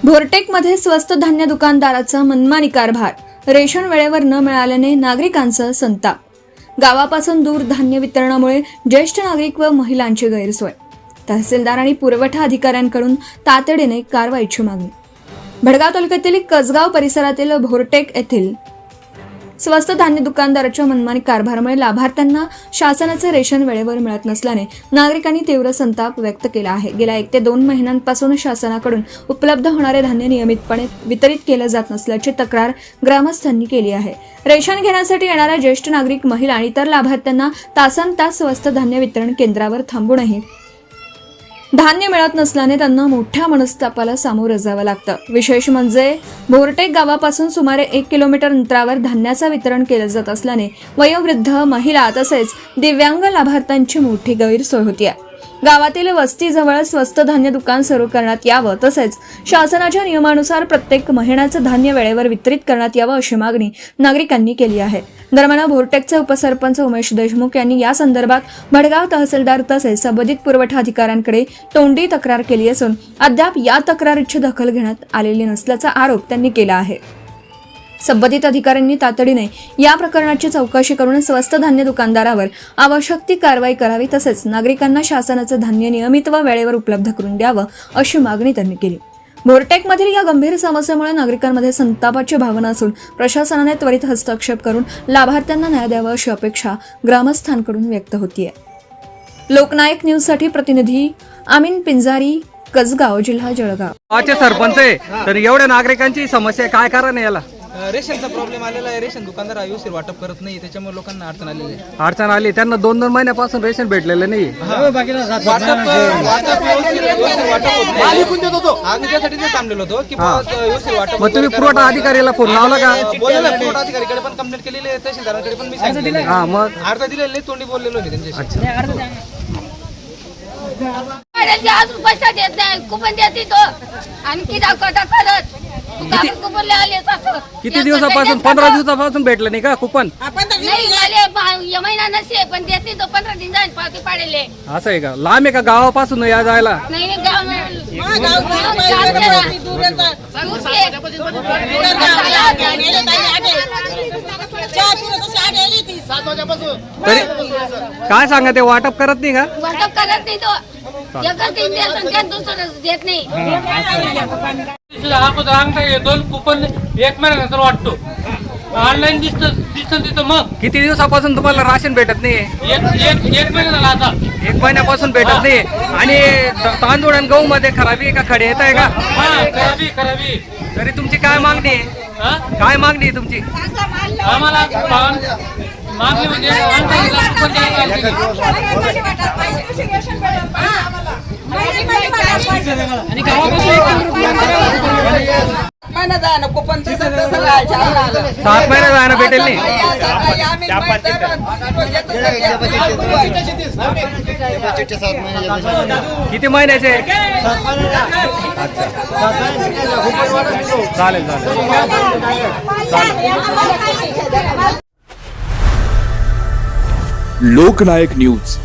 भोरटेकमध्ये स्वस्त धान्य दुकानदाराचा मनमानी कारभार, रेशन वेळेवर न मिळाल्याने नागरिकांचा संताप. गावापासून दूर धान्य वितरणामुळे ज्येष्ठ नागरिक व महिलांची गैरसोय. तहसीलदार आणि पुरवठा अधिकाऱ्यांकडून तातडीने कारवाईची मागणी. भडगाव तालुक्यातील कसगाव परिसरातील भोरटेक येथील स्वस्त धान्य दुकानदाराच्या मनमानी कारभारामुळे लाभार्थ्यांना शासनाचे रेशन वेळेवर मिळत नसल्याने नागरिकांनी तीव्र संताप व्यक्त केला आहे. गेल्या 1 ते 2 महिन्यांपासून शासनाकडून उपलब्ध होणारे धान्य नियमितपणे वितरित केले जात नसल्याची तक्रार ग्रामस्थांनी केली आहे. रेशन घेण्यासाठी येणाऱ्या ज्येष्ठ नागरिक, महिला आणि इतर लाभार्थ्यांना तासनतास स्वस्त धान्य वितरण केंद्रावर थांबूनही धान्य मिळत नसल्याने त्यांना मोठ्या मनस्तापाला सामोरं जावं लागतं. विशेष म्हणजे भोरटेक गावापासून सुमारे 1 किलोमीटर अंतरावर धान्याचं वितरण केलं जात असल्याने वयोवृद्ध, महिला तसेच दिव्यांग लाभार्थ्यांची मोठी गैरसोय होतीये. गावातील वस्तीजवळ स्वस्त धान्य दुकान सुरू करण्यात यावं तसेच शासनाच्या नियमानुसार प्रत्येक महिन्याचं धान्य वेळेवर वितरित करण्यात यावं अशी मागणी नागरिकांनी केली आहे. दरम्यान भोरटेकचे उपसरपंच उमेश देशमुख यांनी या संदर्भात भडगाव तहसीलदार तसेच संबंधित पुरवठा अधिकाऱ्यांकडे तोंडी तक्रार केली असून अद्याप या तक्रारीची दखल घेण्यात आलेली नसल्याचा आरोप त्यांनी केला आहे. संबंधित अधिकाऱ्यांनी तातडीने या प्रकरणाची चौकशी करून स्वस्त धान्य दुकानदारावर आवश्यक ती कारवाई करावी तसेच नागरिकांना शासनाचं धान्य नियमित व वेळेवर उपलब्ध करून द्यावं अशी मागणी त्यांनी केली. भोरटेकमधील या गंभीर समस्येमुळे नागरिकांमध्ये संतापाची भावना असून प्रशासनाने त्वरित हस्तक्षेप करून लाभार्थ्यांना न्याय द्यावा अशी अपेक्षा ग्रामस्थांकडून व्यक्त होतीये. लोकनायक न्यूजसाठी प्रतिनिधी आमीन पिंजारी, कसगाव, जिल्हा जळगाव. सरपंच आहे तर एवढ्या नागरिकांची समस्या काय कारण आहे याला? रेशनचा प्रॉब्लेम आलेला आहे. रेशन दुकानदार आयुष्य वाटप करत नाही, त्याच्यामुळे लोकांना अडचण आलेली आहे. अडचण आली, त्यांना 2-2 महिन्यापासून रेशन भेटलेलं नाही. त्यासाठी ते थांबलेलो होतो की वाटप. मग तुम्ही पुरवठा अधिकाऱ्याला फोन लावला का? पुरवठा अधिकारीकडे पण कंप्लेंट केलेली आहे, तहसीलदारांकडे पण मी सांगितलेलं आहे. मग अर्धा दिलेलं नाही, तोंडी बोललेलो मी त्यांच्याशी. अजून पैसा देत नाही, कुपन देते तो आणखी दाखवता करत. किती दिवसापासून? 15 दिवसापासून भेटलं नाही का कुपन? नाही महिना नसे पण देते तो 15 दिन जाईल पावती पाडेले. असं आहे का? लांब आहे का गावापासून या जायला? नाही तरी काय सांगा, ते वाटप करत नाही का? वाटप करत नाही तो. देत नाही. दोन कुपन 1 महिन्यानंतर वाटतो. ऑनलाईन दिसतं तिथं. मग किती दिवसापासून तुम्हाला राशन भेटत नाही? एक महिना झाला आता. 1 महिन्यापासून भेटत नाही. आणि तांदूळ आणि गहू मध्ये खराबी आहे का, खडे येत आहे का? खराबी. तरी तुमची काय मागणी आहे? काय मागणी आहे तुमची? आम्हाला मागणी म्हणजे आणि गावापासून 7 महिने जायला भेटेल नाही. किती महिन्याचे? चालेल. लोकनायक न्यूज